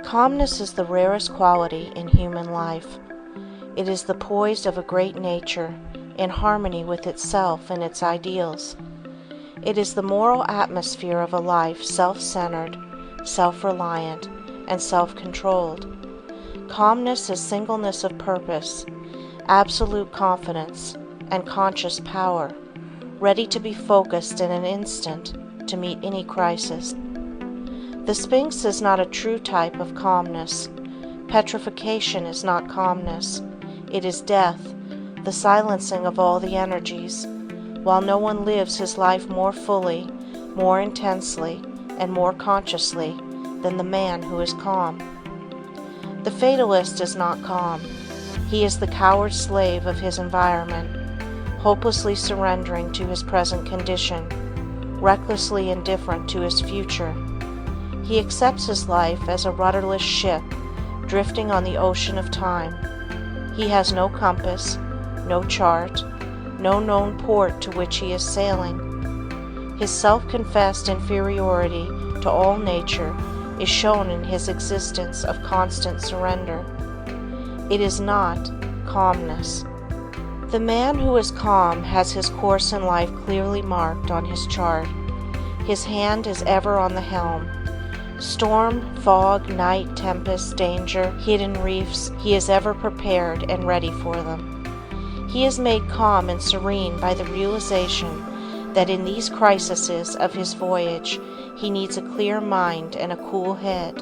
Calmness is the rarest quality in human life. It is the poise of a great nature, in harmony with itself and its ideals. It is the moral atmosphere of a life self-centered, self-reliant, and self-controlled. Calmness is singleness of purpose, absolute confidence, and conscious power, ready to be focused in an instant to meet any crisis. The Sphinx is not a true type of calmness. Petrification is not calmness. It is death, the silencing of all the energies, while no one lives his life more fully, more intensely, and more consciously than the man who is calm. The fatalist is not calm. He is the coward slave of his environment, hopelessly surrendering to his present condition, recklessly indifferent to his future. He accepts his life as a rudderless ship drifting on the ocean of time. He has no compass, no chart, no known port to which he is sailing. His self-confessed inferiority to all nature is shown in his existence of constant surrender. It is not calmness. The man who is calm has his course in life clearly marked on his chart. His hand is ever on the helm. Storm, fog, night, tempest, danger, hidden reefs, he is ever prepared and ready for them. He is made calm and serene by the realization that in these crises of his voyage he needs a clear mind and a cool head,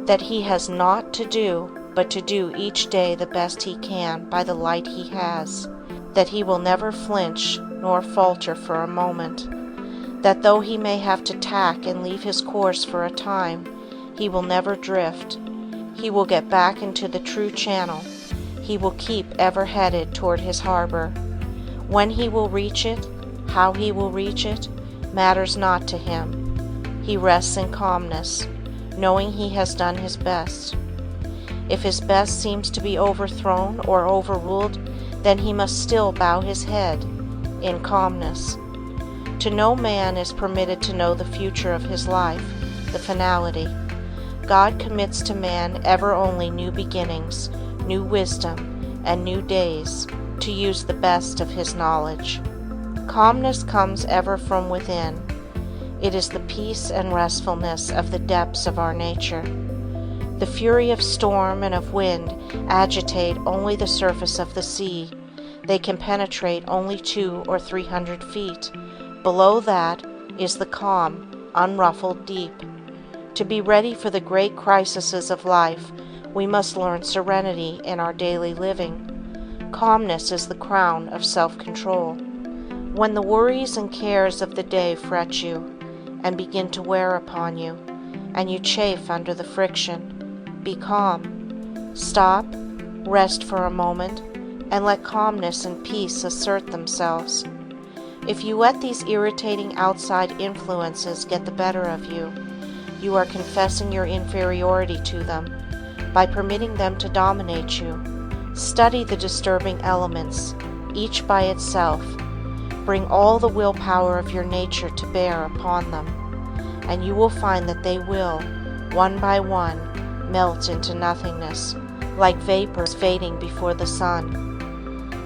that he has naught to do but to do each day the best he can by the light he has, that he will never flinch nor falter for a moment, that though he may have to tack and leave his course for a time, he will never drift. He will get back into the true channel. He will keep ever headed toward his harbor. When he will reach it, how he will reach it, matters not to him. He rests in calmness, knowing he has done his best. If his best seems to be overthrown or overruled, then he must still bow his head in calmness. To no man is permitted to know the future of his life, the finality. God commits to man ever only new beginnings, new wisdom, and new days, to use the best of his knowledge. Calmness comes ever from within. It is the peace and restfulness of the depths of our nature. The fury of storm and of wind agitate only the surface of the sea. They can penetrate only 200 or 300 feet. Below that is the calm, unruffled deep. To be ready for the great crises of life, we must learn serenity in our daily living. Calmness is the crown of self-control. When the worries and cares of the day fret you and begin to wear upon you, and you chafe under the friction, be calm. Stop, rest for a moment, and let calmness and peace assert themselves. If you let these irritating outside influences get the better of you, you are confessing your inferiority to them by permitting them to dominate you. Study the disturbing elements, each by itself. Bring all the willpower of your nature to bear upon them, and you will find that they will, one by one, melt into nothingness, like vapors fading before the sun.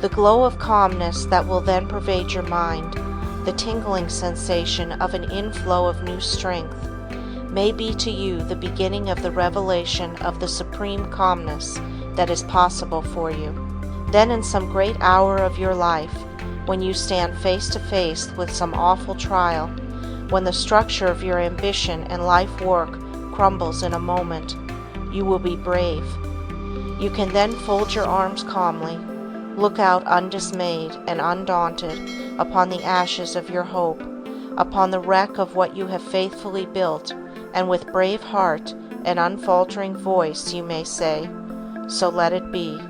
The glow of calmness that will then pervade your mind, the tingling sensation of an inflow of new strength, may be to you the beginning of the revelation of the supreme calmness that is possible for you. Then in some great hour of your life, when you stand face to face with some awful trial, when the structure of your ambition and life work crumbles in a moment, you will be brave. You can then fold your arms calmly, look out undismayed and undaunted upon the ashes of your hope, upon the wreck of what you have faithfully built, and with brave heart and unfaltering voice you may say, "So let it be.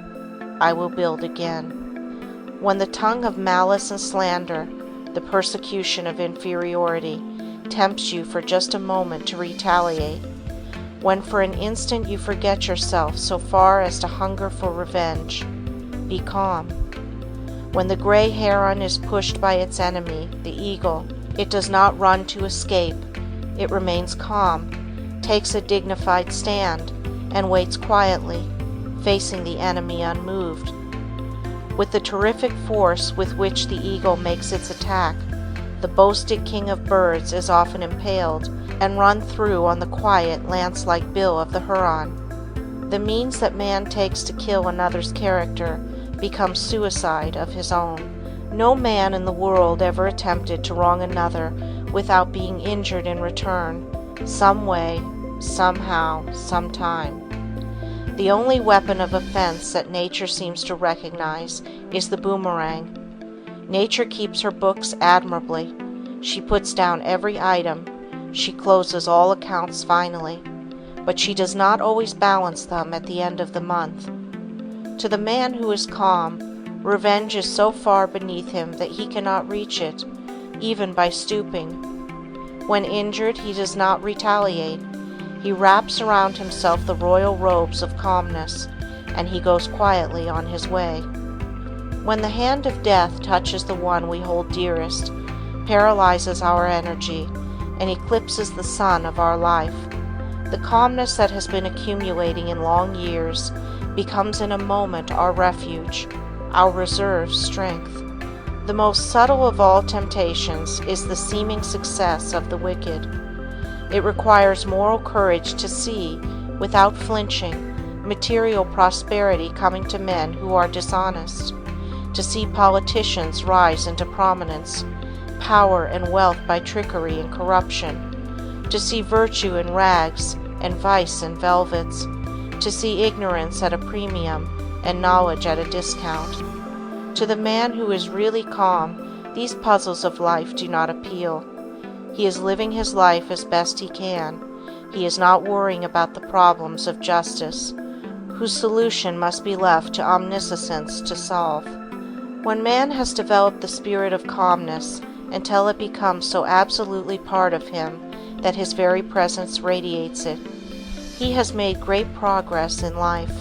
I will build again." When the tongue of malice and slander, the persecution of inferiority, tempts you for just a moment to retaliate, when for an instant you forget yourself so far as to hunger for revenge, be calm. When the gray heron is pushed by its enemy, the eagle, it does not run to escape. It remains calm, takes a dignified stand, and waits quietly, facing the enemy unmoved. With the terrific force with which the eagle makes its attack, the boasted king of birds is often impaled and run through on the quiet, lance-like bill of the Huron. The means that man takes to kill another's character becomes suicide of his own. No man in the world ever attempted to wrong another without being injured in return, some way, somehow, sometime. The only weapon of offense that nature seems to recognize is the boomerang. Nature keeps her books admirably. She puts down every item. She closes all accounts finally. But she does not always balance them at the end of the month. To the man who is calm, revenge is so far beneath him that he cannot reach it, even by stooping. When injured, he does not retaliate. He wraps around himself the royal robes of calmness, and he goes quietly on his way. When the hand of death touches the one we hold dearest, paralyzes our energy, and eclipses the sun of our life, the calmness that has been accumulating in long years becomes in a moment our refuge, our reserve strength. The most subtle of all temptations is the seeming success of the wicked. It requires moral courage to see, without flinching, material prosperity coming to men who are dishonest, to see politicians rise into prominence, power and wealth by trickery and corruption, to see virtue in rags and vice in velvets, to see ignorance at a premium and knowledge at a discount. To the man who is really calm, these puzzles of life do not appeal. He is living his life as best he can. He is not worrying about the problems of justice, whose solution must be left to omniscience to solve. When man has developed the spirit of calmness until it becomes so absolutely part of him that his very presence radiates it, he has made great progress in life.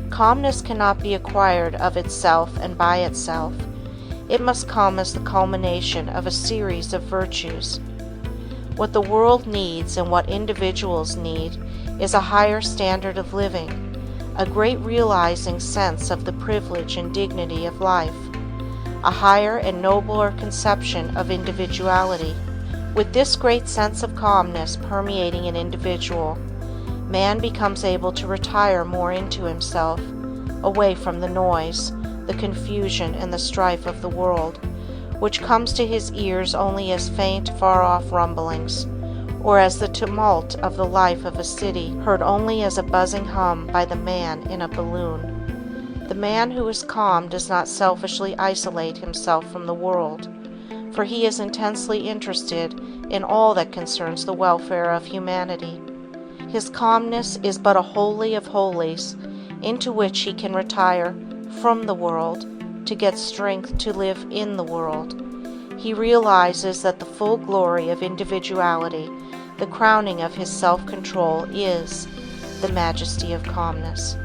Calmness cannot be acquired of itself and by itself. It must come as the culmination of a series of virtues. What the world needs and what individuals need is a higher standard of living, a great realizing sense of the privilege and dignity of life, a higher and nobler conception of individuality. With this great sense of calmness permeating an individual, man becomes able to retire more into himself, away from the noise, the confusion, and the strife of the world, which comes to his ears only as faint, far-off rumblings, or as the tumult of the life of a city heard only as a buzzing hum by the man in a balloon. The man who is calm does not selfishly isolate himself from the world, for he is intensely interested in all that concerns the welfare of humanity. His calmness is but a holy of holies, into which he can retire from the world to get strength to live in the world. He realizes that the full glory of individuality, the crowning of his self-control, is the majesty of calmness.